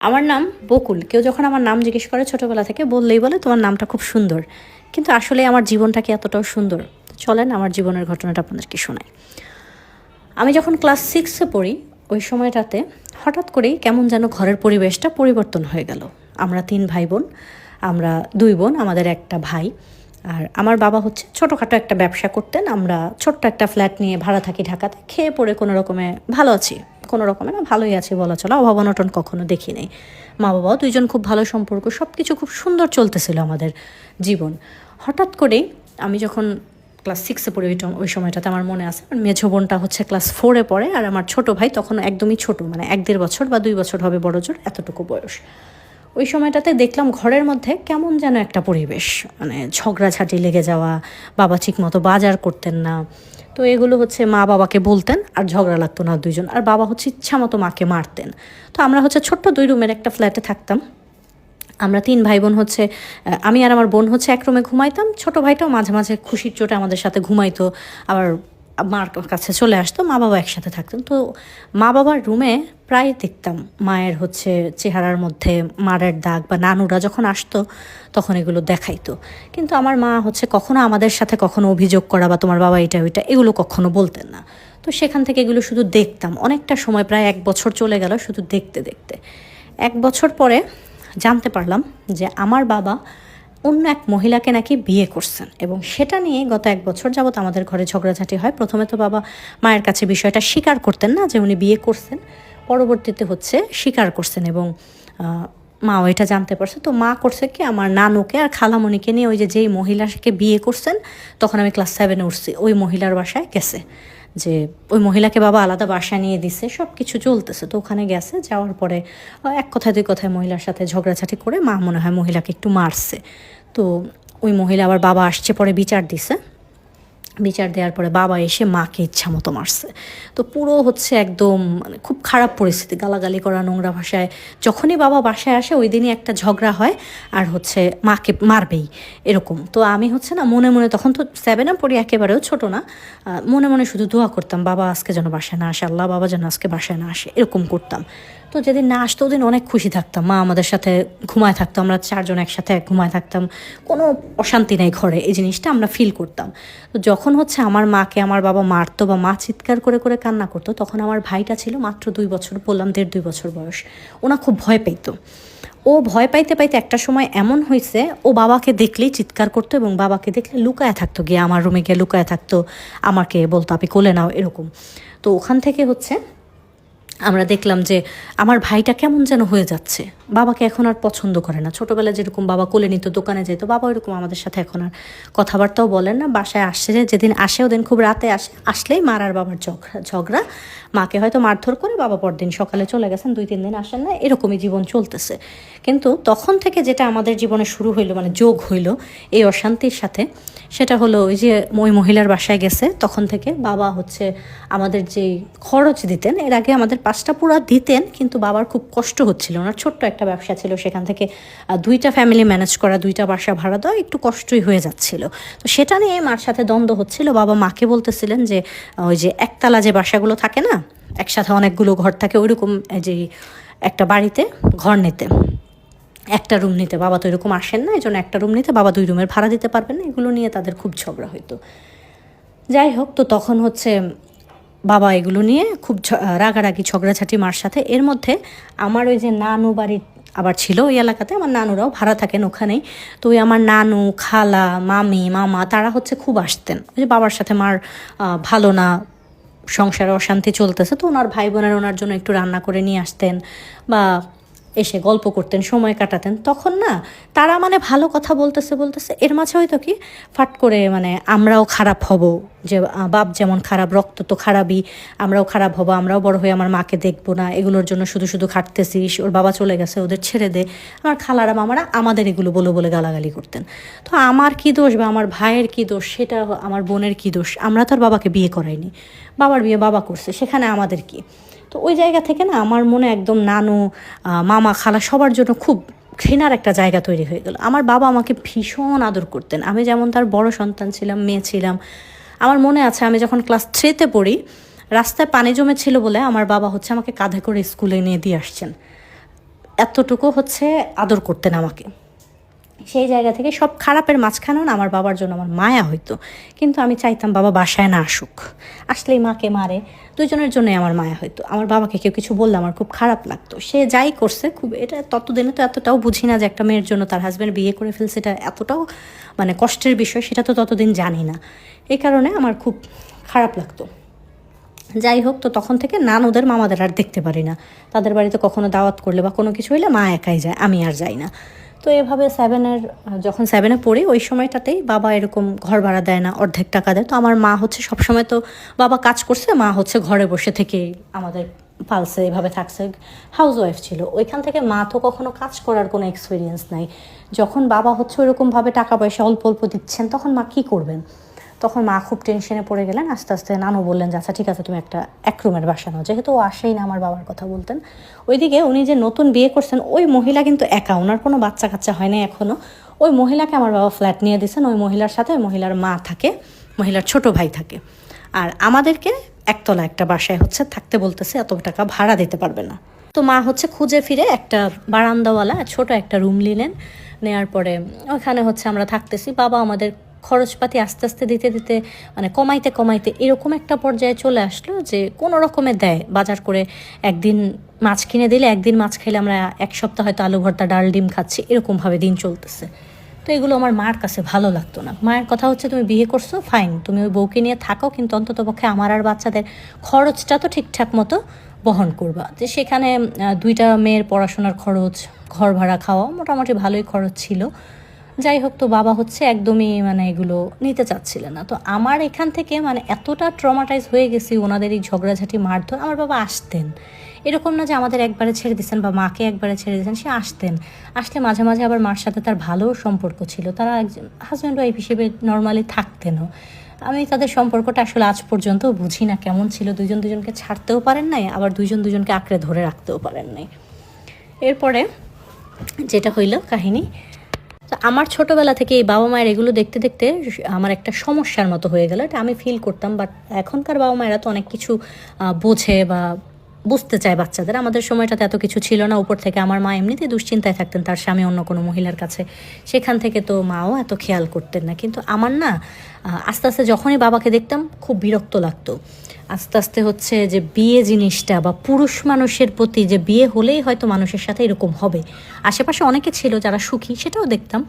আমার নাম বকুল। কেউ যখন আমার নাম জিজ্ঞেস করে ছোটবেলা থেকে বললেই বলে তোমার নামটা খুব সুন্দর। কিন্তু আসলে আমার জীবনটা কি এতটাও সুন্দর? চলেন আমার জীবনের ঘটনাটা আপনাদেরকে শোনাই। আমি যখন ক্লাস 6-এ পড়ি, ওই সময়টাতে হঠাৎ করেই কেমন যেন ঘরের পরিবেশটা পরিবর্তন হয়ে গেল। আমরা 3 ভাই বোন, আমরা 2 বোন, আমাদের একটা ভাই। আর আমার বাবা হচ্ছে ছোটোখাটো একটা ব্যবসা করতেন। আমরা ছোট্ট একটা ফ্ল্যাট নিয়ে ভাড়া থাকি ঢাকাতে। খেয়ে পড়ে কোনো রকমে ভালো আছি। কোনো রকমে না, ভালোই আছি বলা চলা, অভাব অনটন কখনো দেখি নেই। মা বাবাও দুইজন খুব ভালো সম্পর্ক, সব কিছু খুব সুন্দর চলতেছিল আমাদের জীবন। হঠাৎ করেই আমি যখন ক্লাস 6-এ পড়ি, ওই সময়টাতে আমার মনে আছে, আমার মেঝো বোনটা হচ্ছে ক্লাস 4-এ পড়ে, আর আমার ছোটো ভাই তখন একদমই ছোট, মানে 1-1.5 বছর বা 2 বছর হবে বড় জোর, এতটুকু বয়স। ওই সময়টাতে দেখলাম ঘরের মধ্যে কেমন যেন একটা পরিবেশ, মানে ঝগড়াঝাটি লেগে যাওয়া, বাবা ঠিক মতো বাজার করতেন না। তো এগুলো হচ্ছে মা বাবাকে বলতেন আর ঝগড়া লাগতো না দুইজন, আর বাবা হচ্ছে ইচ্ছা মতো মাকে মারতেন। তো আমরা হচ্ছে ছোট্ট 2 রুমের একটা ফ্ল্যাটে থাকতাম। আমরা 3 ভাই বোন হচ্ছে, আমি আর আমার বোন হচ্ছে এক রুমে ঘুমাইতাম। ছোটো ভাইটাও মাঝে মাঝে খুশির চোটে আমাদের সাথে ঘুমাইতো, আবার মার কাছে চলে আসতো। মা বাবা একসাথে থাকতেন। তো মা বাবার রুমে প্রায় দেখতাম মায়ের হচ্ছে চেহারার মধ্যে মারের দাগ, বা নানুরা যখন আসতো তখন এগুলো দেখাইতো। কিন্তু আমার মা হচ্ছে কখনো আমাদের সাথে কখনো অভিযোগ করা বা তোমার বাবা এটা ওইটা এগুলো কখনো বলতেন না। তো সেখান থেকে এগুলো শুধু দেখতাম অনেকটা সময়, প্রায় 1 বছর চলে গেল শুধু দেখতে দেখতে। 1 বছর পরে জানতে পারলাম যে আমার বাবা অন্য এক মহিলাকে নাকি বিয়ে করছেন, এবং সেটা নিয়ে গত 1 বছর যাবৎ আমাদের ঘরে ঝগড়াঝাটি হয়। প্রথমে তো বাবা মায়ের কাছে বিষয়টা স্বীকার করতেন না যে উনি বিয়ে করছেন, পরবর্তীতে হচ্ছে স্বীকার করছেন, এবং মাও এটা জানতে পারছে। তো মা করছে কি, আমার নানুকে আর খালামণিকে নিয়ে ওই যেই মহিলাকে বিয়ে করছেন, তখন আমি ক্লাস 7-এ উঠছি, ওই মহিলার বাসায় গেছে। যে ওই মহিলাকে বাবা আলাদা বাসা নিয়ে দিছে, সব কিছু চলতেছে। তো ওখানে গেছে, যাওয়ার পরে এক কথায় 2 কথায় মহিলার সাথে ঝগড়াঝাটি করে মা মনে হয় মহিলাকে একটু মারছে। তো ওই মহিলা আবার, বাবা আসছে পরে বিচার দিছে। বিচার দেওয়ার পরে বাবা এসে মাকে ইচ্ছা মতো মারছে। তো পুরো হচ্ছে একদম মানে খুব খারাপ পরিস্থিতি, গালাগালি করা, নোংরা ভাষায়। যখনই বাবা বাসায় আসে ওই দিনই একটা ঝগড়া হয়, আর হচ্ছে মাকে মারবেই এরকম। তো আমি হচ্ছে না মনে মনে, তখন তো 7-এ পড়ি, একেবারেও ছোট না, মনে মনে শুধু দোয়া করতাম বাবা আজকে যেন বাসায় না আসে, আল্লাহ বাবা যেন আজকে বাসায় না আসে, এরকম করতাম। তো যেদিন না আসতো ওদিন অনেক খুশি থাকতাম, মা আমাদের সাথে ঘুমায় থাকতো, আমরা 4 জন একসাথে ঘুমায় থাকতাম, কোনো অশান্তি নেই ঘরে, এই জিনিসটা আমরা ফিল করতাম। তো যখন হচ্ছে আমার মাকে আমার বাবা মারতো বা মা চিৎকার করে করে কান্না করতো, তখন আমার ভাইটা ছিল মাত্র 2 বছর, বললাম 1.5-2 বছর বয়স। ওনা খুব ভয় পেতো। ও ভয় পাইতে পাইতে একটা সময় এমন হয়েছে, ও বাবাকে দেখলেই চিৎকার করতো, এবং বাবাকে দেখলে লুকায় থাকতো, গিয়ে আমার রুমে গিয়ে লুকায় থাকতো, আমাকে বলতো আপনি কোলে নাও, এরকম। তো ওখান থেকে হচ্ছে আমরা দেখলাম যে আমার ভাইটা কেমন যেন হয়ে যাচ্ছে, বাবাকে এখন আর পছন্দ করে না। ছোটোবেলায় যেরকম বাবা কোলে নিত, দোকানে যেত, বাবা ওইরকম আমাদের সাথে এখন আর কথাবার্তাও বলেন না। বাসায় আসছে, যেদিন আসে ওদিন খুব রাতে আসে, আসলেই মার আর বাবার ঝগড়া। মাকে হয়তো মারধর করে, বাবা পরদিন সকালে চলে গেছেন, 2-3 দিন আসেন না, এরকমই জীবন চলতেছে। কিন্তু তখন থেকে যেটা আমাদের জীবনে শুরু হইলো, মানে যোগ হইলো এই অশান্তির সাথে, সেটা হলো ওই যে ওই মহিলার বাসায় গেছে, তখন থেকে বাবা হচ্ছে আমাদের যেই খরচ দিতেন, এর আগে আমাদের 5টা পুরা দিতেন, কিন্তু বাবার খুব কষ্ট হচ্ছিল। ওনার ছোট্ট একটা ব্যবসা ছিল, সেখান থেকে 2টা ফ্যামিলি ম্যানেজ করা, 2টা বাসা ভাড়া দেওয়া একটু কষ্টই হয়ে যাচ্ছিল। তো সেটা নিয়ে মার সাথে দ্বন্দ্ব হচ্ছিল। বাবা মাকে বলতেছিলেন যে ওই যে একতলা যে বাসাগুলো থাকে না, একসাথে অনেকগুলো ঘর থাকে, ওইরকম যে একটা বাড়িতে ঘর নিতে, একটা রুম নিতে। বাবা তো এরকম আসেন না, এই জন্য একটা রুম নিতে, বাবা 2 রুমের ভাড়া দিতে পারবেন না, এগুলো নিয়ে তাদের খুব ঝগড়া হইতো। যাই হোক, তো তখন হচ্ছে বাবা এগুলো নিয়ে খুব রাগারাগি, ঝগড়াঝাটি মার সাথে। এর মধ্যে আমার ওই যে নানু বাড়ি আবার ছিল ওই এলাকাতে, আমার নানুরাও ভাড়া থাকেন ওখানেই। তো ওই আমার নানু, খালা, মামি, মামা, তারা হচ্ছে খুব আসতেন। ওই যে বাবার সাথে মার ভালো না, সংসারে অশান্তি চলতেছে, তো ওনার ভাই বোনের ওনার জন্য একটু রান্না করে নিয়ে আসতেন, বা এসে গল্প করতেন, সময় কাটাতেন। তখন না তারা মানে ভালো কথা বলতেছে বলতেছে, এর মাঝে হয়তো কি ফাট করে মানে আমরাও খারাপ হব, যে বাপ যেমন খারাপ, রক্ত তো খারাপই, আমরাও খারাপ হব, আমরাও বড় হয়ে আমার মাকে দেখবো না, এগুলোর জন্য শুধু শুধু খাটতেছিস, ওর বাবা চলে গেছে, ওদের ছেড়ে দে। আমার খালারা মামারা আমাদের এগুলো বলে বলে গালাগালি করতেন। তো আমার কী দোষ বা আমার ভাইয়ের কী দোষ, সেটা আমার বোনের কী দোষ? আমরা তো আর বাবাকে বিয়ে করাইনি, বাবার বিয়ে বাবা করছে, সেখানে আমাদের কি? তো ওই জায়গা থেকে না আমার মনে একদম নানু, মামা, খালা সবার জন্য খুব ঘৃণার একটা জায়গা তৈরি হয়ে গেল। আমার বাবা আমাকে ভীষণ আদর করতেন, আমি যেমন তার বড় সন্তান ছিলাম, মেয়ে ছিলাম। আমার মনে আছে আমি যখন ক্লাস 3-তে পড়ি, রাস্তায় পানি জমেছিল বলে আমার বাবা হচ্ছে আমাকে কাঁধে করে স্কুলে নিয়ে দিয়ে আসছেন। এতটুকু হচ্ছে আদর করতেন আমাকে। সেই জায়গা থেকে সব খারাপের মাঝখানেও না আমার বাবার জন্য আমার মায়া হইতো, কিন্তু আমি চাইতাম বাবা বাসায় না আসুক, আসলেই মাকে মারে, দুজনের জন্যই আমার মায়া হইতো। আমার বাবাকে কেউ কিছু বললে আমার খুব খারাপ লাগতো, সে যাই করছে খুব, এটা ততদিনে তো এতটাও বুঝি না যে একটা মেয়ের জন্য তার হাজব্যান্ড বিয়ে করে ফেলছে এটা এতটাও মানে কষ্টের বিষয়, সেটা তো ততদিন জানি না। এই কারণে আমার খুব খারাপ লাগতো। যাই হোক, তো তখন থেকে নানুদের মামাদের আর দেখতে পারি না, তাদের বাড়িতে কখনো দাওয়াত করলে বা কোনো কিছু হইলে মা একাই যায়, আমি আর যাই না। তো এভাবে যখন 7-এ পড়ি ওই সময়টাতেই বাবা এরকম ঘর ভাড়া দেয় না, অর্ধেক টাকা দেয়। তো আমার মা হচ্ছে সবসময়, তো বাবা কাজ করছে, মা হচ্ছে ঘরে বসে থেকে আমাদের পালসে এভাবে থাকছে, হাউস ওয়াইফ ছিল। ওইখান থেকে মা তো কখনো কাজ করার কোনো এক্সপিরিয়েন্স নাই। যখন বাবা হচ্ছে ওইরকমভাবে টাকা পয়সা অল্প অল্প দিচ্ছেন, তখন মা কী করবেন? তখন মা খুব টেনশনে পড়ে গেলেন। আস্তে আস্তে নানু বললেন যে আচ্ছা ঠিক আছে, তুমি একটা 1 রুমের বাসা নাও, যেহেতু ও আসেই না আমার বাবার কথা বলতেন। ওইদিকে উনি যে নতুন বিয়ে করছেন ওই মহিলা কিন্তু একা, ওনার কোনো বাচ্চা কাচ্চা হয় না এখনও। ওই মহিলাকে আমার বাবা ফ্ল্যাট নিয়ে দিয়েছেন, ওই মহিলার সাথে ওই মহিলার মা থাকে, মহিলার ছোট ভাই থাকে। আর আমাদেরকে একতলা একটা বাসায় হচ্ছে থাকতে বলতেছে, এত টাকা ভাড়া দিতে পারবে না। তো মা হচ্ছে খুঁজে ফিরে একটা বারান্দাওয়ালা ছোট একটা রুম নিলেন, নেওয়ার পরে ওখানে হচ্ছে আমরা থাকতেছি। বাবা আমাদের খরচপাতি আস্তে আস্তে দিতে দিতে মানে কমাইতে কমাইতে এরকম একটা পর্যায়ে চলে আসলো যে কোনো রকমে দেয় বাজার করে। একদিন মাছ কিনে দিলে, একদিন মাছ খাইলে আমরা 1 সপ্তাহ হয়তো আলু ভর্তা ডাল ডিম খাচ্ছি, এরকমভাবে দিন চলতেছে। তো এগুলো আমার মার কাছে ভালো লাগতো না। মায়ের কথা হচ্ছে তুমি বিয়ে করছো ফাইন, তুমি ওই বউকে নিয়ে থাকো, কিন্তু অন্তত পক্ষে আমার আর বাচ্চাদের খরচটা তো ঠিকঠাক মতো বহন করবা। যে সেখানে 2টা মেয়ের পড়াশোনার খরচ, ঘর ভাড়া, খাওয়া, মোটামুটি ভালোই খরচ ছিল। যাই হোক, তো বাবা হচ্ছে একদমই মানে এগুলো নিতে চাচ্ছিলেন না। তো আমার এখান থেকে মানে এতটা ট্রমাটাইজ হয়ে গেছি ওনাদের এই ঝগড়াঝাটি মারধর। আমার বাবা আসতেন, এরকম না যে আমাদের একবারে ছেড়ে দিচ্ছেন বা মাকে একবারে ছেড়ে দিচ্ছেন, সে আসতেন। আসলে মাঝে মাঝে আবার মার সাথে তার ভালো সম্পর্ক ছিল, তারা একজন হাজব্যান্ড ওয়াইফ হিসেবে নর্মালি থাকতেনও। আমি তাদের সম্পর্কটা আসলে আজ পর্যন্ত বুঝি না কেমন ছিল। দুজন দুজনকে ছাড়তেও পারেন নাই, আবার দুজন দুজনকে আঁকড়ে ধরে রাখতেও পারেন নাই। এরপরে যেটা হইল কাহিনী, তো আমার ছোটোবেলা থেকে এই বাবা মায়ের এগুলো দেখতে দেখতে আমার একটা সমস্যার মতো হয়ে গেল, এটা আমি ফিল করতাম। বাট এখনকার বাবা মায়েরা তো অনেক কিছু বোঝে বা বুঝতে চায় বাচ্চাদের। আমাদের সময়টাতে এত কিছু ছিল না। উপর থেকে আমার মা এমনিতেই দুশ্চিন্তায় থাকতেন, তার স্বামী অন্য কোনো মহিলার কাছে, সেখান থেকে তো মাও এত খেয়াল করতেন না। কিন্তু আমার না আস্তে আস্তে যখনই বাবাকে দেখতাম খুব বিরক্ত লাগতো। আস্তে আস্তে হচ্ছে যে বিয়ে জিনিসটা বা পুরুষ মানুষের প্রতি যে বিয়ে হলেই হয়তো মানুষের সাথে এরকম হবে, আশেপাশে অনেকে ছিল যারা সুখী, সেটাও দেখতাম।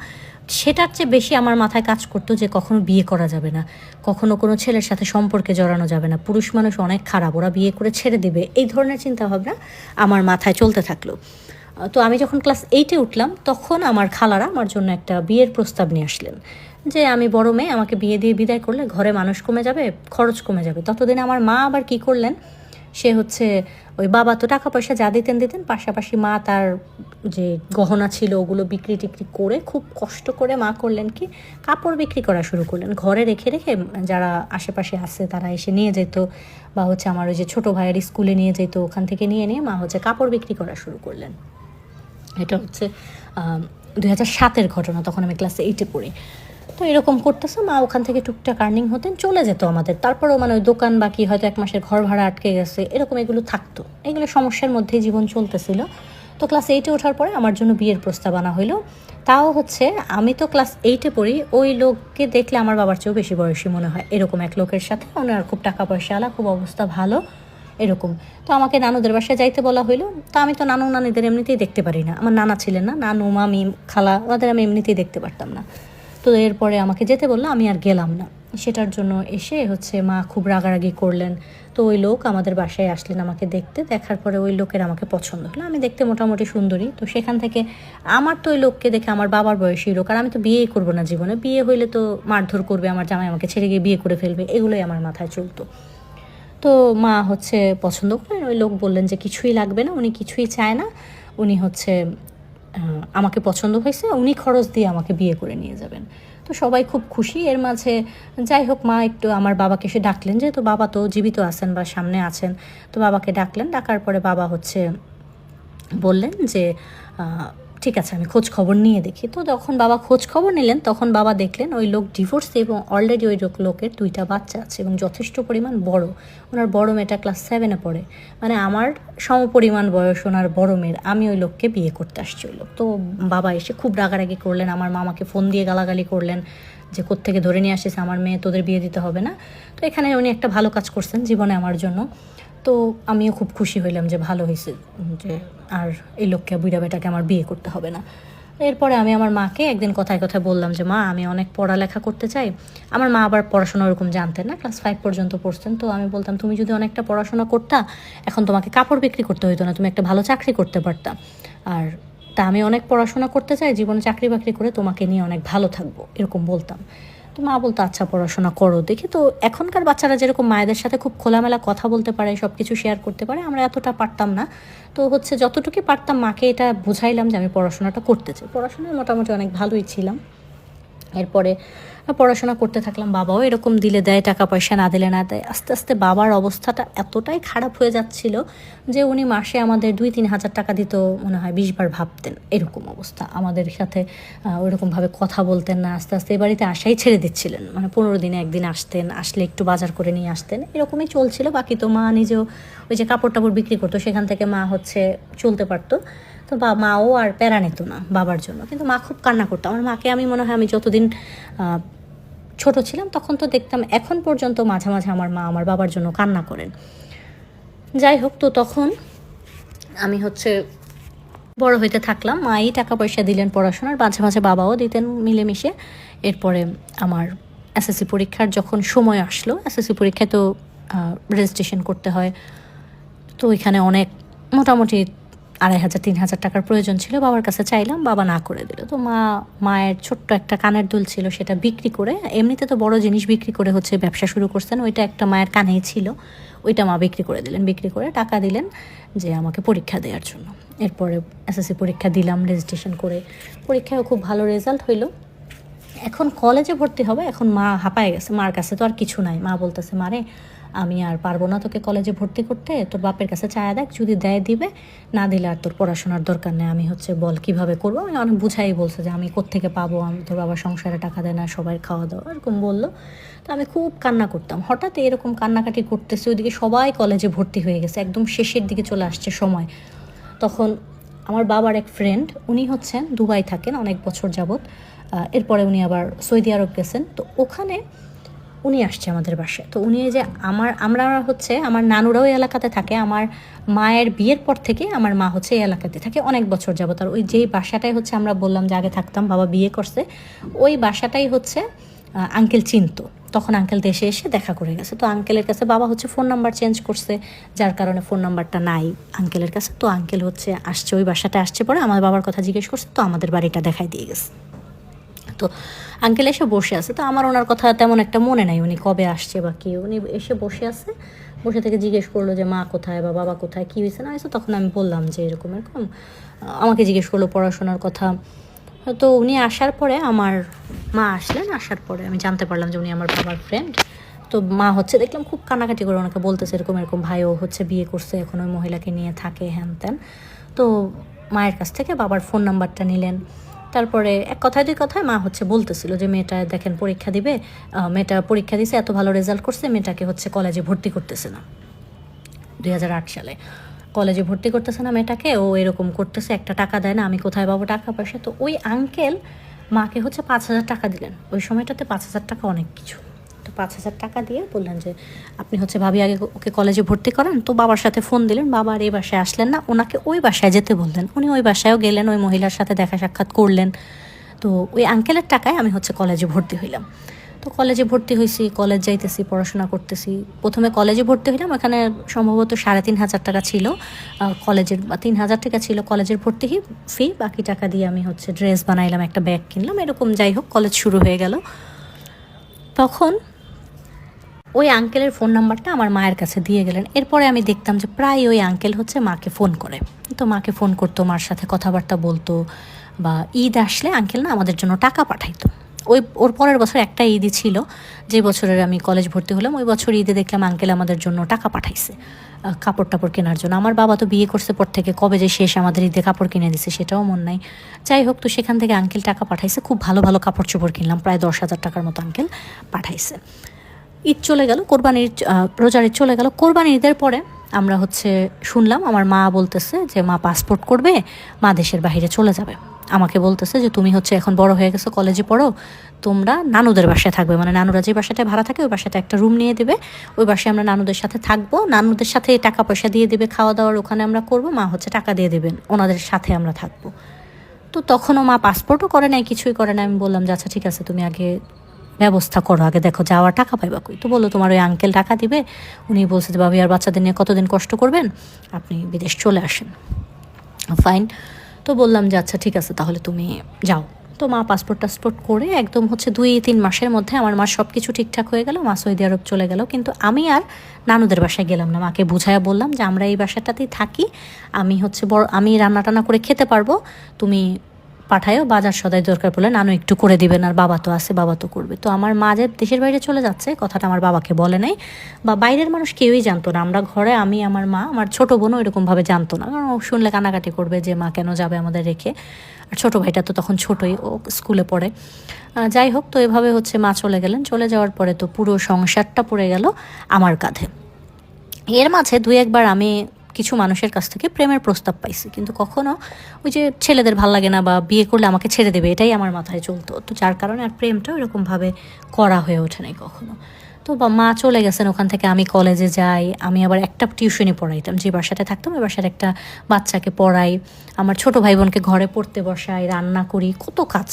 সেটার চেয়ে বেশি আমার মাথায় কাজ করতো যে কখনো বিয়ে করা যাবে না, কখনো কোনো ছেলের সাথে সম্পর্কে জড়ানো যাবে না, পুরুষ মানুষ অনেক খারাপ, ওরা বিয়ে করে ছেড়ে দেবে, এই ধরনের চিন্তাভাবনা আমার মাথায় চলতে থাকলো। তো আমি যখন ক্লাস 8-এ উঠলাম তখন আমার খালারা আমার জন্য একটা বিয়ের প্রস্তাব নিয়ে আসলেন, যে আমি বড় মেয়ে, আমাকে বিয়ে দিয়ে বিদায় করলে ঘরে মানুষ কমে যাবে, খরচ কমে যাবে। ততদিনে আমার মা আবার কি করলেন, সে হচ্ছে ওই বাবা তো টাকা পয়সা যা দিতেন দিতেন, পাশাপাশি মা তার যে গহনা ছিল ওগুলো বিক্রি টিক্রি করে খুব কষ্ট করে মা করলেন কি, কাপড় বিক্রি করা শুরু করলেন। ঘরে রেখে রেখে যারা আশেপাশে আসে তারা এসে নিয়ে যেত, বা হচ্ছে আমার ওই যে ছোটো ভাইয়ের স্কুলে নিয়ে যেত, ওখান থেকে নিয়ে নিয়ে মা হচ্ছে কাপড় বিক্রি করা শুরু করলেন। এটা হচ্ছে 2007-এর ঘটনা, তখন আমি ক্লাস 8-এ পড়ি। তো এরকম করতেছে মা, ওখান থেকে টুকটাক আর্নিং হতেন, চলে যেত আমাদের। তারপরেও মানে ওই দোকান বাকি, হয়তো 1 মাসের ঘর ভাড়া আটকে গেছে, এরকম এগুলো থাকতো, এগুলো সমস্যার মধ্যেই জীবন চলতেছিল। তো ক্লাস 8-এ ওঠার পরে আমার জন্য বিয়ের প্রস্তাব আনা হইলো। তাও হচ্ছে আমি তো ক্লাস 8-এ পড়ি, ওই লোককে দেখলে আমার বাবার চেয়েও বেশি বয়সী মনে হয়, এরকম এক লোকের সাথে, ওনার খুব টাকা পয়সা আলা, খুব অবস্থা ভালো এরকম। তো আমাকে নানুদের বাসায় যাইতে বলা হইলো। তা আমি তো নানু নানিদের এমনিতেই দেখতে পারি না, আমার নানা ছিলেন না, নানু মামি খালা ওদের আমি এমনিতেই দেখতে পারতাম না। তো এরপরে আমাকে যেতে বললো, আমি আর গেলাম না। সেটার জন্য এসে হচ্ছে মা খুব রাগারাগি করলেন। তো ওই লোক আমাদের বাসায় আসলেন আমাকে দেখতে, দেখার পরে ওই লোকের আমাকে পছন্দ হলো, আমি দেখতে মোটামুটি সুন্দরী। তো সেখান থেকে আমার তো ওই লোককে দেখে, আমার বাবার বয়সী লোক, আর আমি তো বিয়েই করবো না জীবনে, বিয়ে হইলে তো মারধর করবে, আমার জামাই আমাকে ছেড়ে গিয়ে বিয়ে করে ফেলবে, এগুলোই আমার মাথায় চলতো। তো মা হচ্ছে পছন্দ করলেন, ওই লোক বললেন যে কিছুই লাগবে না, উনি কিছুই চায় না, উনি হচ্ছে আমাকে পছন্দ হয়েছে, উনি খরচ দিয়ে আমাকে বিয়ে করে নিয়ে যাবেন। তো সবাই খুব খুশি। এর মাঝে যাই হোক মা একটু আমার বাবাকে এসে ডাকলেন, যেহেতু বাবা তো জীবিত আছেন বা সামনে আছেন, তো বাবাকে ডাকলেন। ডাকার পরে বাবা হচ্ছে বললেন যে ঠিক আছে আমি খোঁজ খবর নিয়ে দেখি। তো যখন বাবা খোঁজ খবর নিলেন তখন বাবা দেখলেন ওই লোক ডিভোর্স এবং অলরেডি ওই লোকের 2টা বাচ্চা আছে এবং যথেষ্ট পরিমাণ বড়। ওনার বড় মেয়েটা ক্লাস 7-এ পড়ে, মানে আমার সমপরিমাণ বয়স ওনার বড় মেয়ের। আমি ওই লোককে বিয়ে করতে আসছি ওই লোক। তো বাবা এসে খুব রাগারাগি করলেন, আমার মামাকে ফোন দিয়ে গালাগালি করলেন যে কোত্থেকে ধরে নিয়ে আসিস আমার মেয়ে, তোদের বিয়ে দিতে হবে না। তো এখানে উনি একটা ভালো কাজ করছেন জীবনে আমার জন্য। তো আমিও খুব খুশি হইলাম যে ভালো হয়েছে, যে আর এই লোককে বুড়া বেটাকে আমার বিয়ে করতে হবে না। এরপরে আমি আমার মাকে একদিন কথায় কথায় বললাম যে মা আমি অনেক পড়ালেখা করতে চাই। আমার মা আবার পড়াশোনা ওরকম জানতেন না, ক্লাস 5 পর্যন্ত পড়তেন। তো আমি বলতাম তুমি যদি অনেকটা পড়াশোনা করতা এখন তোমাকে কাপড় বিক্রি করতে হইতো না, তুমি একটা ভালো চাকরি করতে পারতা। আর তা আমি অনেক পড়াশোনা করতে চাই, জীবনে চাকরি বাকরি করে তোমাকে নিয়ে অনেক ভালো থাকবো, এরকম বলতাম। তো মা বলতো আচ্ছা পড়াশোনা করো দেখি। তো এখনকার বাচ্চারা যেরকম মায়েদের সাথে খুব খোলামেলা কথা বলতে পারে, সব কিছু শেয়ার করতে পারে, আমরা এতটা পারতাম না। তো হচ্ছে যতটুকু পারতাম মাকে এটা বুঝাইলাম যে আমি পড়াশোনাটা করতে চাই। পড়াশোনায় মোটামুটি অনেক ভালোই ছিলাম। এরপরে পড়াশোনা করতে থাকলাম, বাবাও এরকম দিলে দেয় টাকা পয়সা, না দিলে না দেয়। আস্তে আস্তে বাবার অবস্থাটা এতটাই খারাপ হয়ে যাচ্ছিল যে উনি মাসে আমাদের 2-3 হাজার টাকা দিত মনে হয় 20 বার ভাবতেন, এরকম অবস্থা। আমাদের সাথে ওইরকমভাবে কথা বলতেন না। আস্তে আস্তে এই বাড়িতে আসাই ছেড়ে দিচ্ছিলেন, মানে 15 দিনে একদিন আসতেন, আসলে একটু বাজার করে নিয়ে আসতেন, এরকমই চলছিল। বাকি তো মা নিজেও ওই যে কাপড় টাপড় বিক্রি করতো সেখান থেকে মা হচ্ছে চলতে পারতো। তো মাও আর প্যারা নিত না বাবার জন্য, কিন্তু মা খুব কান্না করতো। আমার মাকে আমি মনে হয় আমি যতদিন ছোট ছিলাম তখন তো দেখতাম, এখন পর্যন্ত মাঝে মাঝে আমার মা আমার বাবার জন্য কান্না করেন। যাই হোক, তো তখন আমি হচ্ছে বড় হইতে থাকলাম, মাই টাকা পয়সা দিলেন পড়াশোনার, মাঝে মাঝে বাবাও দিতেন মিলেমিশে। এরপরে আমার এসএসসি পরীক্ষার যখন সময় আসলো, এসএসসি পরীক্ষায় তো রেজিস্ট্রেশন করতে হয়। তো ওইখানে অনেক মোটামুটি 2500-3000 টাকার প্রয়োজন ছিল। বাবার কাছে চাইলাম, বাবা না করে দিল। তো মায়ের ছোট্ট একটা কানের দুল ছিল, সেটা বিক্রি করে, এমনিতে তো বড় জিনিস বিক্রি করে হচ্ছে ব্যবসা শুরু করছেন, ওইটা একটা মায়ের কানেই ছিল, ওইটা মা বিক্রি করে দিলেন। বিক্রি করে টাকা দিলেন যে আমাকে পরীক্ষা দেওয়ার জন্য। এরপরে এসএসসি পরীক্ষা দিলাম রেজিস্ট্রেশন করে, পরীক্ষায়ও খুব ভালো রেজাল্ট হইলো। এখন কলেজে ভর্তি হবে, এখন মা হাঁপায় গেছে, মার কাছে তো আর কিছু নাই। মা বলতেছে মারে আমি আর পারবো না তোকে কলেজে ভর্তি করতে, তোর বাপের কাছে চায়া দেখ, যদি দেয় দিবে, না দিলে আর তোর পড়াশোনার দরকার নেই। আমি হচ্ছে বল কিভাবে করবো, আমি অনেক বুঝাই বলছে যে আমি কোত্থেকে পাবো, আমি তোর বাবার সংসারে টাকা দেয় না, সবাই খাওয়া দাওয়া, এরকম বললো। তো আমি খুব কান্না করতাম। হঠাৎ এরকম কান্নাকাটি করতেছে, ওইদিকে সবাই কলেজে ভর্তি হয়ে গেছে, একদম শেষের দিকে চলে আসছে সময়। তখন আমার বাবার এক ফ্রেন্ড, উনি হচ্ছেন দুবাই থাকেন অনেক বছর যাবৎ, এরপরে উনি আবার সৌদি আরব গেছেন। তো ওখানে উনি আসছে আমাদের বাসায়। তো উনি যে আমরা হচ্ছে আমার নানুরাও এই এলাকাতে থাকে, আমার মায়ের বিয়ের পর থেকে আমার মা হচ্ছে এই এলাকাতে থাকে অনেক বছর যাবত। আর ওই যেই বাসাটাই হচ্ছে আমরা বললাম যে আগে থাকতাম, বাবা বিয়ে করছে, ওই বাসাটাই হচ্ছে আঙ্কেল চিনতো। তখন আঙ্কেল দেশে এসে দেখা করে গেছে। তো আঙ্কেলের কাছে বাবা হচ্ছে ফোন নাম্বার চেঞ্জ করছে, যার কারণে ফোন নাম্বারটা নাই আঙ্কেলের কাছে। তো আঙ্কেল হচ্ছে আসছে, ওই বাসাটা আসছে, পরে আমার বাবার কথা জিজ্ঞেস করছে, তো আমাদের বাড়িটা দেখাই দিয়ে গেছে। তো আঙ্কেল এসে বসে আছে, তো আমার ওনার কথা তেমন একটা মনে নাই উনি কবে আসছে বা কি। উনি এসে বসে আছে, বসে থেকে জিজ্ঞেস করলো যে মা কোথায় বা বাবা কোথায়, কী হয়েছে না হয়েছে। তখন আমি বললাম যে এরকম এরকম, আমাকে জিজ্ঞেস করলো পড়াশোনার কথা। তো উনি আসার পরে আমার মা আসলেন, আসার পরে আমি জানতে পারলাম যে উনি আমার বাবার ফ্রেন্ড। তো মা হচ্ছে দেখলাম খুব কান্নাকাটি করে ওনাকে বলতেছে এরকম এরকম, ভাইও হচ্ছে বিয়ে করছে, এখন ওই মহিলাকে নিয়ে থাকে, হ্যান ত্যান। তো মায়ের কাছ থেকে বাবার ফোন নাম্বারটা নিলেন। তারপরে এক কথায় দুই কথায় মা হচ্ছে বলতেছিল যে মেয়েটা দেখেন পরীক্ষা দিবে, মেয়েটা পরীক্ষা দিছে, এত ভালো রেজাল্ট করছে, মেয়েটাকে হচ্ছে কলেজে ভর্তি করতেছে না। 2008 সালে কলেজে ভর্তি করতেছে না মেয়েটাকে, ও এরকম করতেছে, একটা টাকা দেয় না, আমি কোথায় পাবো টাকা পয়সা। তো ওই আঙ্কেল মাকে হচ্ছে 5000 টাকা দিলেন। ওই সময়টাতে 5000 টাকা অনেক কিছু। তো 5000 টাকা দিয়ে বললেন যে আপনি হচ্ছে ভাবি আগে ওকে কলেজে ভর্তি করেন। তো বাবার সাথে ফোন দিলেন, বাবা আর এই বাসায় আসলেন না, ওনাকে ওই বাসায় যেতে বললেন। উনি ওই বাসায়ও গেলেন, ওই মহিলার সাথে দেখা সাক্ষাৎ করলেন। তো ওই আঙ্কেলের টাকায় আমি হচ্ছে কলেজে ভর্তি হইলাম। তো কলেজে ভর্তি হয়েছি, কলেজ যাইতেছি, পড়াশোনা করতেছি। প্রথমে কলেজে ভর্তি হইলাম, এখানে সম্ভবত 3500 টাকা ছিল কলেজের, বা 3000 টাকা ছিল কলেজের ভর্তি ফি। বাকি টাকা দিয়ে আমি হচ্ছে ড্রেস বানাইলাম, একটা ব্যাগ কিনলাম, এরকম। যাই হোক, কলেজ শুরু হয়ে গেল। তখন ওই আঙ্কেলের ফোন নাম্বারটা আমার মায়ের কাছে দিয়ে গেলেন। এরপরে আমি দেখতাম যে প্রায় ওই আঙ্কেল হচ্ছে মাকে ফোন করে। তো মাকে ফোন করতো, মার সাথে কথাবার্তা বলতো, বা ঈদ আসলে আঙ্কেল না আমাদের জন্য টাকা পাঠাইতো। ওর পরের বছর একটা ঈদই ছিল, যে বছরের আমি কলেজ ভর্তি হলাম, ওই বছর ঈদে দেখলাম আঙ্কেল আমাদের জন্য টাকা পাঠাইছে কাপড় টাপড় কেনার জন্য। আমার বাবা তো বিয়ে করছে পর থেকে কবে যে শেষ আমাদের ঈদে কাপড় কিনে দিছে সেটাও মনে নাই। যাই হোক, তো সেখান থেকে আঙ্কেল টাকা পাঠাইছে, খুব ভালো ভালো কাপড় চোপড় কিনলাম, প্রায় 10,000 টাকার মতো আঙ্কেল পাঠাইছে। ঈদ চলে গেল, কোরবানির রোজার ঈদ চলে গেল। কোরবানির ঈদের পরে আমরা শুনলাম আমার মা বলতেছে যে মা পাসপোর্ট করবে, মা দেশের বাইরে চলে যাবে। আমাকে বলতেছে যে তুমি এখন বড় হয়ে গেছো, কলেজে পড়ো, তোমরা নানুদের বাসায় থাকবে, মানে নানুরা যে বাসাটায় ভাড়া থাকে ওই বাসাটা একটা রুম নিয়ে দেবে, ওই বাসায় আমরা নানুদের সাথে থাকবো, নানুদের সাথে টাকা পয়সা দিয়ে দেবে, খাওয়া দাওয়ার ওখানে আমরা করবো, মা টাকা দিয়ে দেবেন, ওনাদের সাথে আমরা থাকবো। তো তখনও মা পাসপোর্টও করে নাই, কিছুই করে না। আমি বললাম যে আচ্ছা ঠিক আছে, তুমি আগে ব্যবস্থা করো, আগে দেখো যাওয়ার টাকা পাইবা কই। তো বললো তোমার ওই আঙ্কেল টাকা দিবে, উনি বলছে যে ভাবি আর বাচ্চাদের নিয়ে কতদিন কষ্ট করবেন, আপনি বিদেশ চলে আসেন। ফাইন। তো বললাম যে আচ্ছা ঠিক আছে তাহলে তুমি যাও। তো মা পাসপোর্ট টাসপোর্ট করে একদম 2-3 মাসের মধ্যে আমার মা সব কিছু ঠিকঠাক হয়ে গেল, মা সৌদি আরব চলে গেল। কিন্তু আমি আর নানুদের বাসায় গেলাম না। মাকে বুঝাইয়া বললাম যে আমরা এই বাসাটাতেই থাকি, আমি রান্না টান্না করে খেতে পারবো, তুমি পাঠায়ও, বাজার সদাই দরকার পড়লে নানু একটু করে দিবেন, আর বাবা তো আছে, বাবা তো করবে। তো আমার মা যে দেশের বাইরে চলে যাচ্ছে কথাটা আমার বাবাকে বলে নাই, বা বাইরের মানুষ কেউই জানতো না। আমরা ঘরে, আমি, আমার মা, আমার ছোটো বোনও এরকমভাবে জানতো না, কারণ ও শুনলে কানাকাটি করবে যে মা কেন যাবে আমাদের রেখে। আর ছোটো ভাইটা তো তখন ছোটোই, ও স্কুলে পড়ে। যাই হোক, তো এভাবে মা চলে গেলেন। চলে যাওয়ার পরে তো পুরো সংসারটা পড়ে গেল আমার কাঁধে। এর মাঝে 2-1বার আমি কিছু মানুষের কাছ থেকে প্রেমের প্রস্তাব পাইছি, কিন্তু কখনো ওই যে ছেলেদের ভাল লাগে না বা বিয়ে করলে আমাকে ছেড়ে দেবে, এটাই আমার মাথায় চলতো। তো যার কারণে আর প্রেমটা ওইরকমভাবে করা হয়ে ওঠে নাই কখনো। তো মা চলে গেছেন, ওখান থেকে আমি কলেজে যাই। আমি আবার একটা টিউশনি পড়াইতাম, যে বাসাটায় থাকতাম ওই বাসার একটা বাচ্চাকে পড়াই, আমার ছোট ভাই বোনকে ঘরে পড়তে বসাই, রান্না করি, কত কাজ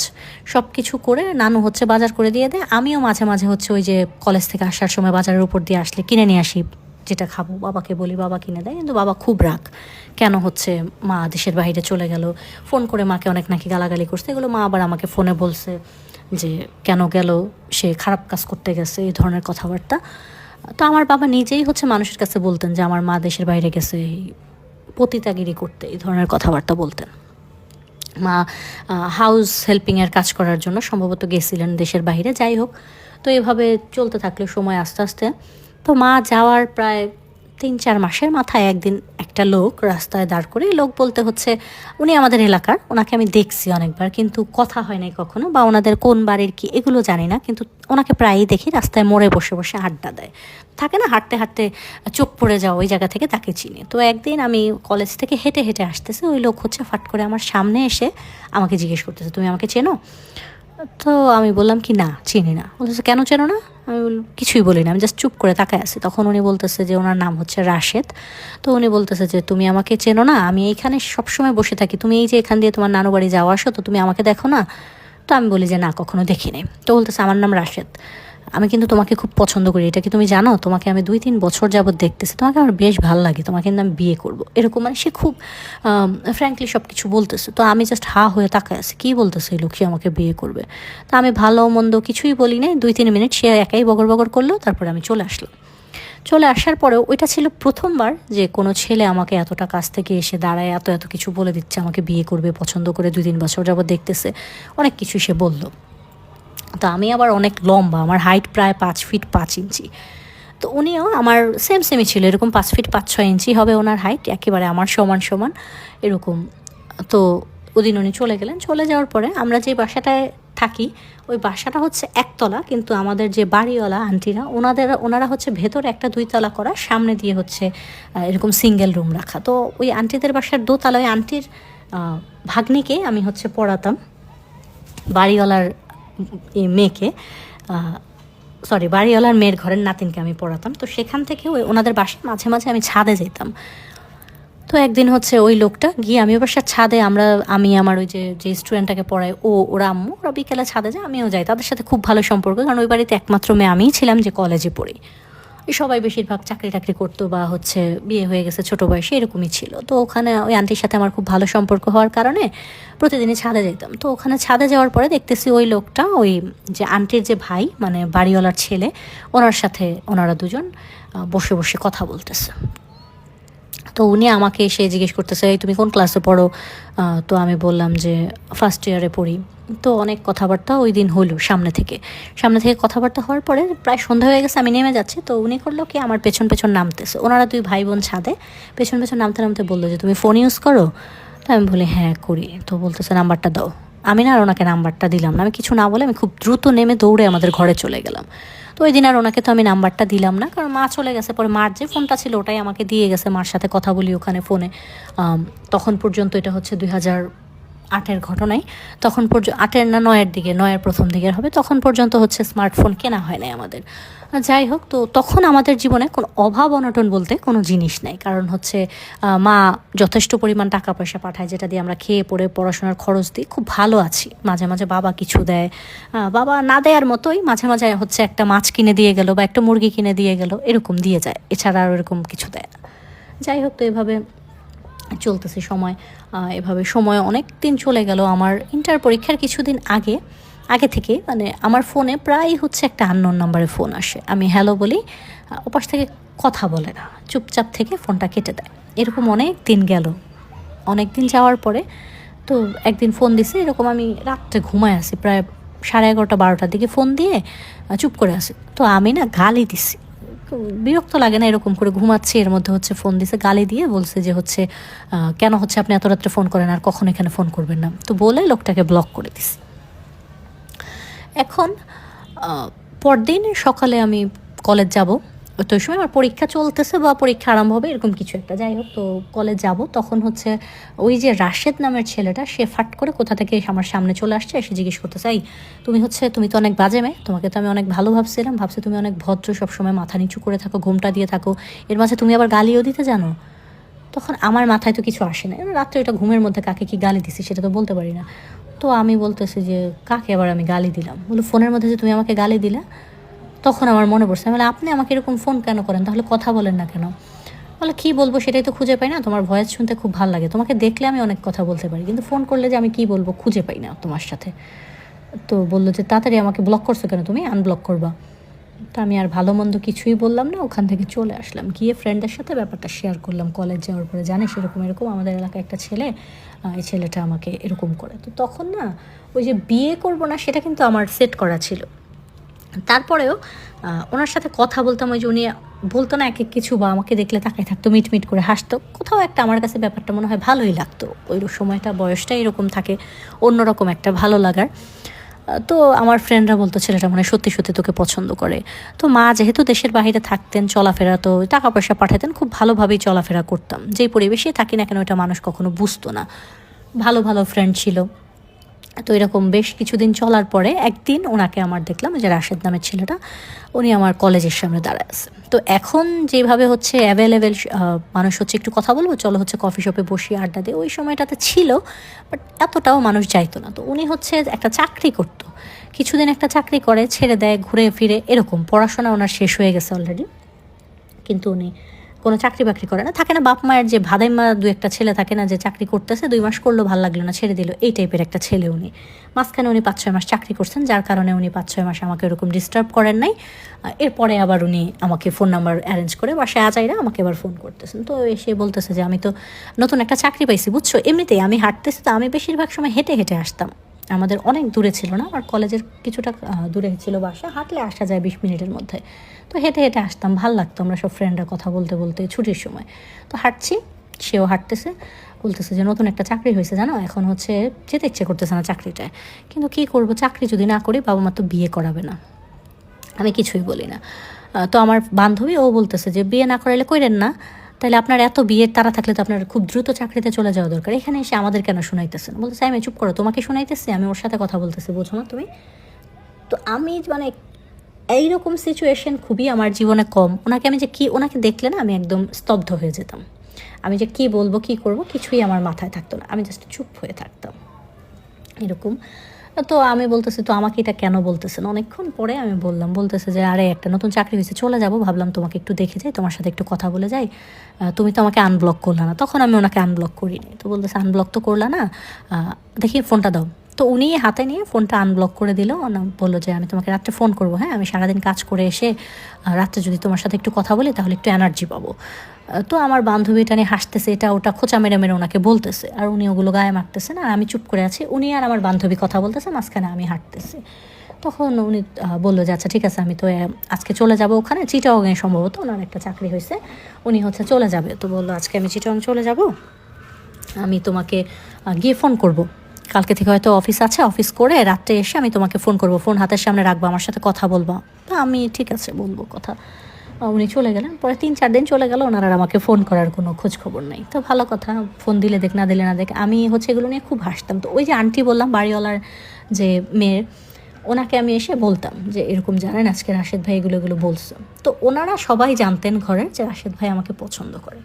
সব কিছু করে নানু বাজার করে দিয়ে দেয়। আমিও মাঝে মাঝে ওই যে কলেজ থেকে আসার সময় বাজারের উপর দিয়ে আসলে কিনে নিয়ে আসি, যেটা খাবো বাবাকে বলি, বাবা কিনে দেয়। কিন্তু বাবা খুব রাগ, কেন মা দেশের বাইরে চলে গেল, ফোন করে মাকে অনেক নাকি গালাগালি করছে। এগুলো মা আবার আমাকে ফোনে বলছে যে কেন গেল, সে খারাপ কাজ করতে গেছে, এই ধরনের কথাবার্তা। তো আমার বাবা নিজেই মানুষের কাছে বলতেন যে আমার মা দেশের বাইরে গেছে পতিতাগিরি করতে, এই ধরনের কথাবার্তা বলতেন। মা হাউস হেল্পিংয়ের কাজ করার জন্য সম্ভবত গেছিলেন দেশের বাইরে। যাই হোক, তো এভাবে চলতে থাকলে সময় আস্তে আস্তে। তো মা যাওয়ার প্রায় 3-4 মাসের মাথায় একদিন একটা লোক রাস্তায় দাঁড় করে, লোক বলতে উনি আমাদের এলাকার, ওনাকে আমি দেখছি অনেকবার, কিন্তু কথা হয় নাই কখনো, বা ওনাদের কোন বাড়ির কি এগুলো জানি না, কিন্তু ওনাকে প্রায়ই দেখি রাস্তায় মোড়ে বসে বসে আড্ডা দেয়, থাকে না, হাঁটতে হাঁটতে চোখ পড়ে যাওয়া, ওই জায়গা থেকে তাকে চিনি। তো একদিন আমি কলেজ থেকে হেঁটে হেঁটে আসতেছে, ওই লোক ফাট করে আমার সামনে এসে আমাকে জিজ্ঞেস করতেছে তুমি আমাকে চেনো? তো আমি বললাম কি না, চিনি না। বলতেছে কেন চেনো না? আমি কিছুই বলি না, আমি জাস্ট চুপ করে তাকায় আছি। তখন উনি বলতেছে যে ওনার নাম রাশেদ। তো উনি বলতেছে যে তুমি আমাকে চেনো না, আমি এইখানে সবসময় বসে থাকি, তুমি এই যে এখান দিয়ে তোমার নানু বাড়ি যাওয়া আসো, তো তুমি আমাকে দেখো না? তো আমি বলি যে না, কখনো দেখিনি। তো বলতেছে আমার নাম রাশেদ, আমি কিন্তু তোমাকে খুব পছন্দ করি, এটা কি তুমি জানো? তোমাকে আমি 2-3 বছর যাবৎ দেখতেছি, তোমাকে আমার বেশ ভালো লাগে, তোমাকে কিন্তু আমি বিয়ে করবো, এরকম সে খুব ফ্র্যাঙ্কলি সব কিছু বলতেছে। তো আমি জাস্ট হয়ে তাকায় আছি, কী বলতেছে এই লোক, সে আমাকে বিয়ে করবে? তো আমি ভালো মন্দ কিছুই বলি নাই, 2-3 মিনিট সে একাই বগর বগর করলো, তারপরে আমি চলে আসলাম। চলে আসার পরেও ওইটা ছিল প্রথমবার যে কোনো ছেলে আমাকে এতটা কাছ থেকে এসে দাঁড়ায় এত এত কিছু বলে দিচ্ছে, আমাকে বিয়ে করবে, পছন্দ করে 2-3 বছর যাবৎ দেখতেছে, অনেক কিছু সে বললো। তো আমি আবার অনেক লম্বা, আমার হাইট প্রায় 5 ফিট 5 ইঞ্চি। তো উনিও আমার সেমই ছিল, এরকম 5 ফিট 5-6 ইঞ্চি হবে ওনার হাইট, একেবারে আমার সমান সমান এরকম। তো ওদিন উনি চলে গেলেন। চলে যাওয়ার পরে আমরা যে বাসাটায় থাকি, ওই বাসাটা একতলা, কিন্তু আমাদের যে বাড়িওয়ালা আন্টিরা ওনারা ভেতরে একটা 2 তলা করা, সামনে দিয়ে এরকম সিঙ্গেল রুম রাখা। তো ওই আন্টিদের বাসার 2 তলা, ওই আন্টির ভাগ্নিকে আমি পড়াতাম, বাড়িওয়ালার মেয়েকে, বাড়িওয়ালার মেয়ের ঘরের নাতিনকে আমি পড়াতাম। তো সেখান থেকে ওনাদের বাসায় মাঝে মাঝে আমি ছাদে যেতাম। তো একদিন ওই লোকটা গিয়ে, আমি বাসার ছাদে, আমি আমার ওই যে স্টুডেন্টটাকে পড়াই, ওরা আম্মু, ওরা বিকেলে ছাদে যায়, আমিও যাই, তাদের সাথে খুব ভালো সম্পর্ক, কারণ ওই বাড়িতে একমাত্র মেয়ে আমিই ছিলাম যে কলেজে পড়ি। সবাই বেশিরভাগ চাকরি টাকরি করতো বা বিয়ে হয়ে গেছে ছোটো বয়সে, এরকমই ছিল। তো ওখানে ওই আন্টির সাথে আমার খুব ভালো সম্পর্ক হওয়ার কারণে প্রতিদিনই ছাদে যেতাম। তো ওখানে ছাদে যাওয়ার পরে দেখতেছি ওই লোকটা, ওই যে আন্টির যে ভাই, মানে বাড়িওয়ালার ছেলে, ওনার সাথে ওনারা দুজন বসে বসে কথা বলতেছে। তো উনি আমাকে এসে জিজ্ঞেস করতেছে এই তুমি কোন ক্লাসে পড়ো? তো আমি বললাম যে ফার্স্ট ইয়ারে পড়ি। তো অনেক কথাবার্তা ওই দিন হলো সামনে থেকে কথাবার্তা হওয়ার পরে প্রায় সন্ধ্যা হয়ে গেছে, আমি নেমে যাচ্ছি। তো উনি করলো কি, আমার পেছন পেছন নামতেছে। ওনারা 2 ভাই বোন ছাদে পেছন পেছন নামতে নামতে বললো যে তুমি ফোন ইউজ করো? তো আমি বলি হ্যাঁ করি। তো বলতেছে নাম্বারটা দাও। আমি না আর ওনাকে নাম্বারটা দিলাম না, আমি কিছু না বলে আমি খুব দ্রুত নেমে দৌড়ে আমাদের ঘরে চলে গেলাম। তো ওই দিন আর ওনাকে তো আমি নাম্বারটা দিলাম না, কারণ মা চলে গেছে। পরে মার যে ফোনটা ছিল ওটাই আমাকে দিয়ে গেছে, মার সাথে কথা বলি ওখানে ফোনে। তখন পর্যন্ত এটা হচ্ছে 2008-এর ঘটনায়। তখন পর্যন্ত 8-এর না 9-এর দিকে, 9-এর প্রথম দিকের হবে। তখন পর্যন্ত হচ্ছে স্মার্টফোন কেনা হয় নাই আমাদের। যাই হোক, তো তখন আমাদের জীবনে কোনো অভাব অনটন বলতে কোনো জিনিস নেই, কারণ হচ্ছে মা যথেষ্ট পরিমাণ টাকা পয়সা পাঠায়, যেটা দিয়ে আমরা খেয়ে পড়ে পড়াশোনার খরচ দিই, খুব ভালো আছি। মাঝে মাঝে বাবা কিছু দেয়, বাবা না দেওয়ার মতোই, মাঝে মাঝে হচ্ছে একটা মাছ কিনে দিয়ে গেল বা একটা মুরগি কিনে দিয়ে গেল, এরকম দিয়ে যায়, এছাড়া আর এরকম কিছু দেয় না। যাই হোক, তো এভাবে চলতেছে সময়। এভাবে সময় অনেক দিন চলে গেল। আমার ইন্টার পরীক্ষার কিছুদিন আগে থেকে মানে আমার ফোনে প্রায় হচ্ছে একটা আননোন নাম্বারে ফোন আসে। আমি হ্যালো বলি, ওপাশ থেকে কথা বলে না, চুপচাপ থেকে ফোনটা কেটে দেয়। এরকম অনেক দিন গেল। অনেক দিন যাওয়ার পরে তো একদিন ফোন দিছে, এরকম আমি রাত্রে ঘুমায় আছি, প্রায় 11:30-12টার দিকে ফোন দিয়ে চুপ করে আছি। তো আমি না গালি দিছি, বিরক্ত লাগে না এরকম করে ঘুমাচ্ছি, এর মধ্যে হচ্ছে ফোন দিছে, গালি দিয়ে বলছে যে হচ্ছে কেন হচ্ছে আপনি এত রাত্রে ফোন করেন, আর কখন এখানে ফোন করবেন না। তো বলে লোকটাকে ব্লক করে দিছি। এখন পরদিন সকালে আমি কলেজ যাব, তো ওই সময় আমার পরীক্ষা চলতেছে বা পরীক্ষা আরম্ভ হবে এরকম কিছু একটা। যাই হোক, তো কলেজ যাব, তখন হচ্ছে ওই যে রাশেদ নামের ছেলেটা, সে ফাট করে কোথা থেকে আমার সামনে চলে আসছে, এসে জিজ্ঞেস করতেছে, এই তুমি তো অনেক বাজে মেয়ে, তোমাকে তো আমি অনেক ভালো ভাবছি তুমি অনেক ভদ্র, সবসময় মাথা নিচু করে থাকো, ঘোমটা দিয়ে থাকো, এর মাঝে তুমি আবার গালিও দিতে জানো। তখন আমার মাথায় তো কিছু আসে না, রাত্রে ওইটা ঘুমের মধ্যে কাকে কি গালি দিছি সেটা তো বলতে পারি না। তো আমি বলতেছি যে কাকে আবার আমি গালি দিলাম? বলো ফোনের মধ্যে যে তুমি আমাকে গালি দিলা। তখন আমার মনে পড়ছে, আমি বলে আপনি আমাকে এরকম ফোন কেন করেন, তাহলে কথা বলেন না কেন? বলে কী বলবো সেটাই তো খুঁজে পাই না, তোমার ভয়েস শুনতে খুব ভালো লাগে, তোমাকে দেখলে আমি অনেক কথা বলতে পারি, কিন্তু ফোন করলে যে আমি কী বলবো খুঁজে পাই না তোমার সাথে। তো বললো যে তাড়াতাড়ি আমাকে ব্লক করছো কেন, তুমি আনব্লক করবা। তো আমি আর ভালো মন্দ কিছুই বললাম না, ওখান থেকে চলে আসলাম। গিয়ে ফ্রেন্ডের সাথে ব্যাপারটা শেয়ার করলাম কলেজ যাওয়ার পরে, জানিস এরকম আমাদের এলাকায় একটা ছেলে, এই ছেলেটা আমাকে এরকম করে। তো তখন না ওই যে বিয়ে করব না সেটা কিন্তু আমার সেট করা ছিল। তারপরেও ওনার সাথে কথা বলতাম, ওই যে উনি বলতো না এক এক কিছু, বা আমাকে দেখলে তাকায় থাকতো, মিটমিট করে হাসতো, কোথাও একটা আমার কাছে ব্যাপারটা মনে হয় ভালোই লাগতো। ওই সময়টা বয়সটা এরকম থাকে, অন্যরকম একটা ভালো লাগার। তো আমার ফ্রেন্ডরা বলতো ছেলেটা মনে হয় সত্যি সত্যি তোকে পছন্দ করে। তো মা যেহেতু দেশের বাইরে থাকতেন, চলাফেরা তো টাকা পয়সা পাঠাতেন, খুব ভালোভাবেই চলাফেরা করতাম। যেই পরিবেশে থাকি না কেন, এটা মানুষ কখনো বুঝতো না। ভালো ভালো ফ্রেন্ড ছিল। তো এরকম বেশ কিছুদিন চলার পরে একদিন ওনাকে আমার দেখলাম, যে রাশেদ নামের ছেলেটা, উনি আমার কলেজের সামনে দাঁড়ায় আছে। তো এখন যেভাবে হচ্ছে অ্যাভেলেবেল মানুষ হচ্ছে একটু কথা বলবো, চলো হচ্ছে কফি শপে বসি আড্ডা দিয়ে, ওই সময়টাতে ছিল, বাট এতটাও মানুষ যাইতো না। তো উনি হচ্ছে একটা চাকরি করতো, কিছুদিন একটা চাকরি করে ছেড়ে দেয়, ঘুরে ফিরে এরকম। পড়াশোনা ওনার শেষ হয়ে গেছে অলরেডি, কিন্তু উনি কোনো চাকরি বাকরি করে না, থাকে না বাপ মায়ের যে ভাদাইমা 2-1টা ছেলে থাকে না, যে চাকরি করতেছে 2 মাস করলো, ভালো লাগলো না ছেড়ে দিল, এই টাইপের একটা ছেলে উনি। মাঝখানে উনি 5-6 মাস চাকরি করছেন, যার কারণে উনি 5-6 মাস আমাকে ওরকম ডিস্টার্ব করেন নাই। এরপরে আবার উনি আমাকে ফোন নাম্বার অ্যারেঞ্জ করে বাসায় আজাইরা আমাকে আবার ফোন করতেছেন। তো এসে বলতেছে যে আমি তো নতুন একটা চাকরি পাইছি বুঝছো। এমনিতেই আমি হাঁটতেছি, তো আমি বেশিরভাগ সময় হেঁটে হেঁটে আসতাম, আমাদের অনেক দূরে ছিল না, আমার কলেজের কিছুটা দূরে ছিল বাসা, হাঁটলে আসা যায় 20 মিনিটের মধ্যে। তো হেঁটে হেঁটে আসতাম, ভাল লাগতো, আমরা সব ফ্রেন্ডরা কথা বলতে বলতে ছুটির সময়। তো হাঁটছি, সেও হাঁটতেছে, বলতেছে যে নতুন একটা চাকরি হয়েছে জানো, এখন হচ্ছে যেতে ইচ্ছে করতেছে না চাকরিটায়, কিন্তু কী করবো, চাকরি যদি না করি বাবা মা তো বিয়ে করাবে না। আমি কিছুই বলি না। তো আমার বান্ধবী ও বলতেছে যে বিয়ে না করাইলে কইরেন না, তাহলে আপনার এত বিয়ের তারা থাকলে তো আপনার খুব দ্রুত চাকরিতে চলে যাওয়া দরকার, এখানে এসে আমাদের কেন শোনাইতেছেন? বলতেছে আমি চুপ করো, তোমাকে শোনাইতেছি, আমি ওর সাথে কথা বলতেছি, বোঝো না তুমি? তো আমি মানে এইরকম সিচুয়েশন খুবই আমার জীবনে কম। ওনাকে দেখলে না আমি একদম স্তব্ধ হয়ে যেতাম, আমি যে কী বলবো কী করবো কিছুই আমার মাথায় থাকতো না, আমি জাস্ট চুপ হয়ে থাকতাম এরকম। তো আমি বলতেছি তো আমাকে এটা কেন বলতেছেন? অনেকক্ষণ পরে আমি বলতেছে যে আরে একটা নতুন চাকরি হয়েছে, চলে যাব, ভাবলাম তোমাকে একটু দেখে যাই, তোমার সাথে একটু কথা বলে যাই, তুমি তো আমাকে আনব্লক করলা না। তখন আমি ওনাকে আনব্লক করিনি। তো বলতেছে আনব্লক তো করলা না, দেখি ফোনটা দাও। তো উনি হাতে নিয়ে ফোনটা আনব্লক করে দিল। বললো যে আমি তোমাকে রাত্রে ফোন করবো, হ্যাঁ, আমি সারাদিন কাজ করে এসে রাত্রে যদি তোমার সাথে একটু কথা বলি তাহলে একটু এনার্জি পাবো। তো আমার বান্ধবীটা নিয়ে হাসতেছে, এটা ওটা খোঁচা মেরে মেরে ওনাকে বলতেছে, আর উনি ওগুলো গায়ে মারতেছে না, আর আমি চুপ করে আছি। উনি আর আমার বান্ধবী কথা বলতেছে, মাঝখানে আমি হাঁটতেছি। তখন উনি বললো যে আচ্ছা ঠিক আছে, আমি তো আজকে চলে যাব ওখানে, চিটাগংয়ে সম্ভবত ওনার একটা চাকরি হয়েছে, উনি হচ্ছে চলে যাবে। তো বললো আজকে আমি চিটাগং চলে যাব, আমি তোমাকে গিয়ে ফোন করব, কালকে থেকে হয়তো অফিস আছে, অফিস করে রাত্রে এসে আমি তোমাকে ফোন করব, ফোন হাতের সামনে রাখবো, আমার সাথে কথা বলবো। তা আমি ঠিক আছে বলবো কথা। উনি চলে গেলেন। পরে 3-4 দিন চলে গেল, ওনার আর আমাকে ফোন করার কোনো খোঁজ খবর নাই। তো ভালো কথা, ফোন দিলে দেখ, না দিলে না দেখ। আমি হচ্ছে এগুলো নিয়ে খুব হাসতাম। তো ওই যে আন্টি বললাম, বাড়িওয়ালার যে মেয়ের, ওনাকে আমি এসে বলতাম যে এরকম জানেন আজকে রাশেদ ভাই এগুলো এগুলো বলছে। তো ওনারা সবাই জানতেন ঘরের যে রাশেদ ভাই আমাকে পছন্দ করে।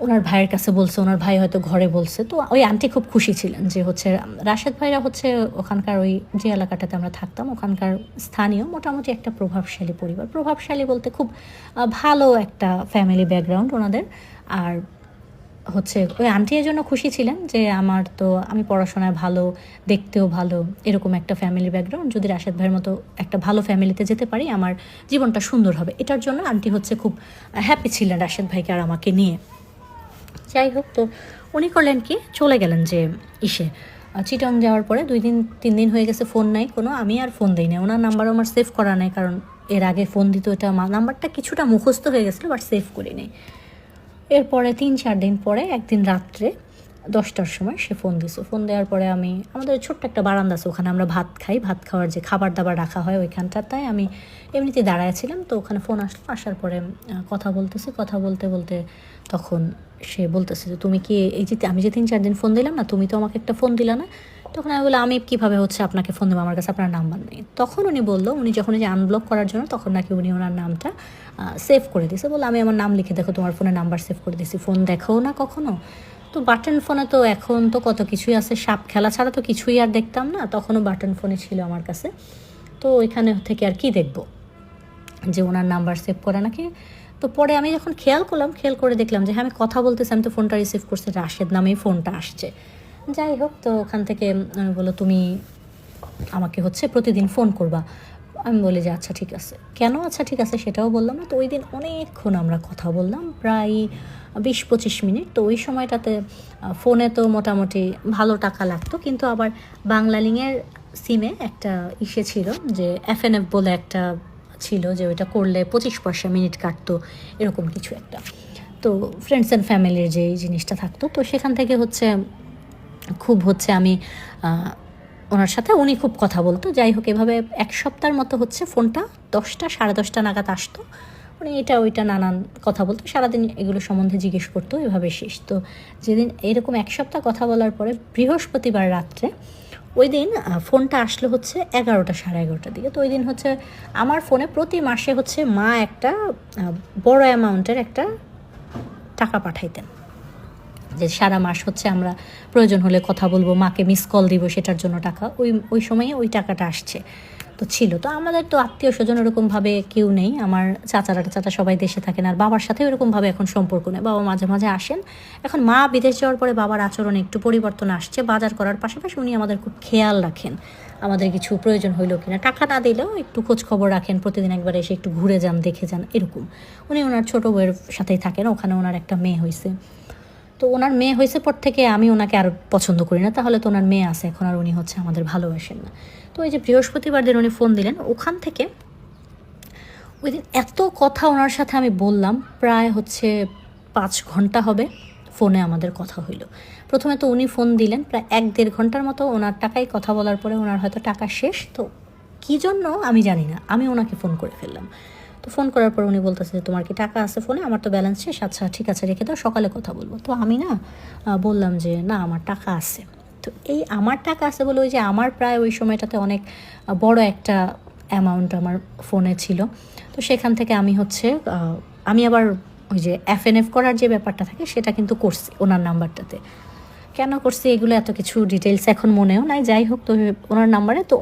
ওনার ভাইয়ের কাছে বলছে, ওনার ভাই হয়তো ঘরে বলছে। তো ওই আন্টি খুব খুশি ছিলেন যে হচ্ছে রাশেদ ভাইরা হচ্ছে ওখানকার ওই যে এলাকাটাতে আমরা থাকতাম ওখানকার স্থানীয় মোটামুটি একটা প্রভাবশালী পরিবার। প্রভাবশালী বলতে খুব ভালো একটা ফ্যামিলি ব্যাকগ্রাউন্ড ওনাদের। আর হচ্ছে ওই আন্টি এর জন্য খুশি ছিলেন যে আমার তো, আমি পড়াশোনায় ভালো, দেখতেও ভালো, এরকম একটা ফ্যামিলি ব্যাকগ্রাউন্ড, যদি রাশেদ ভাইয়ের মতো একটা ভালো ফ্যামিলিতে যেতে পারি আমার জীবনটা সুন্দর হবে, এটার জন্য আন্টি হচ্ছে খুব হ্যাপি ছিলেন রাশেদ ভাইকে আর আমাকে নিয়ে। যাই হোক, তো উনি করলেন কি, চলে গেলেন যে চিটং যাওয়ার পরে 2-3 দিন হয়ে গেছে, ফোন নাই কোনো। আমি আর ফোন দিই না, ওনার নাম্বারও আমার সেভ করা নাই, কারণ এর আগে ফোন দিত, এটা নাম্বারটা কিছুটা মুখস্থ হয়ে গেছিলো, বাট সেভ করি নেই। এরপরে 3-4 দিন পরে একদিন রাত্রে 10টার সময় সে ফোন দিছে। ফোন দেওয়ার পরে আমি, আমাদের ছোট্ট একটা বারান্দা আছে, ওখানে আমরা ভাত খাই, ভাত খাওয়ার যে খাবার দাবার রাখা হয় ওইখানটায় আমি এমনিতেই দাঁড়াইছিলাম। তো ওখানে ফোন আসলো, আসার পরে কথা বলতেছি, কথা বলতে বলতে তখন সে বলতেছে যে তুমি কি এই যে আমি যে 3-4 দিন ফোন দিলাম না, তুমি তো আমাকে একটা ফোন দিলা না। তখন আমি বললাম আমি কীভাবে হচ্ছে আপনাকে ফোন দেবো, আমার কাছে আপনার নাম্বার নেই। তখন উনি বললো, উনি যখন যে আনব্লক করার জন্য, তখন নাকি উনি ওনার নামটা সেভ করে দিয়েছে। বললো আমি আমার নাম লিখে দেখো, তোমার ফোনে নাম্বার সেভ করে দিয়েছি, ফোন দেখাও না কখনো। তো বাটন ফোনে তো এখন তো কত কিছুই আছে, সাপ খেলা ছাড়া তো কিছুই আর দেখতাম না, তখনও বাটন ফোনে ছিল আমার কাছে। তো ওইখানে থেকে আর কি দেখবো যে ওনার নাম্বার সেভ করা নাকি। তো পরে আমি যখন খেয়াল করে দেখলাম যে হ্যাঁ আমি কথা বলতেছি, আমি তো ফোনটা রিসিভ করছি, রাশেদ নামেই ফোনটা আসছে। যাই হোক, তো ওখান থেকে আমি বললো তুমি আমাকে হচ্ছে প্রতিদিন ফোন করবা। আমি বলি যে আচ্ছা ঠিক আছে। কেন আচ্ছা ঠিক আছে সেটাও বললাম না। তো ওই দিন অনেকক্ষণ আমরা কথা বললাম, প্রায় 20-25 মিনিট। তো ওই সময়টাতে ফোনে তো মোটামুটি ভালো টাকা লাগতো, কিন্তু আবার বাংলালিংয়ের সিমে একটা ছিল যে FNF বলে একটা ছিল, যে ওইটা করলে 25 পয়সা মিনিট কাটতো, এরকম কিছু একটা। তো ফ্রেন্ডস অ্যান্ড ফ্যামিলির যে জিনিসটা থাকতো, তো সেখান থেকে হচ্ছে খুব হচ্ছে আমি ওনার সাথে, উনি খুব কথা বলতো। যাই হোক, এভাবে 1 সপ্তাহের মতো হচ্ছে ফোনটা 10টা 10:30 নাগাদ আসতো। উনি এটা ওইটা নানান কথা বলতো, সারাদিন এগুলো সম্বন্ধে জিজ্ঞেস করতো, এভাবে শেষ। তো যেদিন এরকম 1 সপ্তাহ কথা বলার পরে বৃহস্পতিবার রাত্রে ওই দিন ফোনটা আসলো হচ্ছে 11টা 11:30টার দিকে। তো ওই দিন হচ্ছে আমার ফোনে প্রতি মাসে হচ্ছে মা একটা বড় অ্যামাউন্টের একটা টাকা পাঠাইতেন, যে সারা মাস হচ্ছে আমরা প্রয়োজন হলে কথা বলবো, মাকে মিস কল দিব, সেটার জন্য টাকা ওই সময়ে ওই টাকাটা আসছে। তো ছিল, তো আমাদের তো আত্মীয় স্বজন ওরকমভাবে কেউ নেই, আমার চাচা সবাই দেশে থাকেন, আর বাবার সাথে ওরকমভাবে এখন সম্পর্ক নেই। বাবা মাঝে মাঝে আসেন। এখন মা বিদেশ যাওয়ার পরে বাবার আচরণে একটু পরিবর্তন আসছে, বাজার করার পাশাপাশি উনি আমাদের খুব খেয়াল রাখেন, আমাদের কিছু প্রয়োজন হইলো কিনা, টাকা না দিলেও একটু খোঁজ খবর রাখেন, প্রতিদিন একবার এসে একটু ঘুরে যান, দেখে যান, এরকম। উনি ওনার ছোটো বউয়ের সাথেই থাকেন, ওখানে ওনার একটা মেয়ে হয়েছে। তো ওনার মেয়ে হয়েছে পর থেকে আমি ওনাকে আর পছন্দ করি না, তাহলে তো ওনার মেয়ে আছে এখন, আর উনি হচ্ছে আমাদের ভালোবাসেন না। তো ওই যে বৃহস্পতিবার দিন উনি ফোন দিলেন, ওখান থেকে ওই দিন এত কথা ওনার সাথে আমি বললাম, প্রায় হচ্ছে 5 ঘন্টা হবে ফোনে আমাদের কথা হইল। প্রথমে তো উনি ফোন দিলেন, প্রায় 1-1.5 ঘন্টার মতো ওনার টাকায় কথা বলার পরে ওনার হয়তো টাকা শেষ, তো কী জন্য আমি জানি না, আমি ওনাকে ফোন করে ফেললাম। তো ফোন করার পর উনি বলতেছে যে তোমার কি টাকা আছে ফোনে, আমার তো ব্যালেন্স শেষ, আচ্ছা ঠিক আছে রেখে দাও, সকালে কথা বলবো। তো আমি না বললাম যে না আমার টাকা আছে। তো এই আমার টাকা আছে বলে, ওই যে আমার প্রায় ওই সময়টাতে অনেক বড় একটা অ্যামাউন্ট আমার ফোনে ছিল। তো সেখান থেকে আমি হচ্ছে আমি আবার ওই যে FNF করার যে ব্যাপারটা থাকে সেটা কিন্তু করছি ওনার নাম্বারটাতে। কেন করছি এগুলো এত কিছু ডিটেলস এখন মনেও নাই, যাই হোক, তো ওনার নাম্বারে তো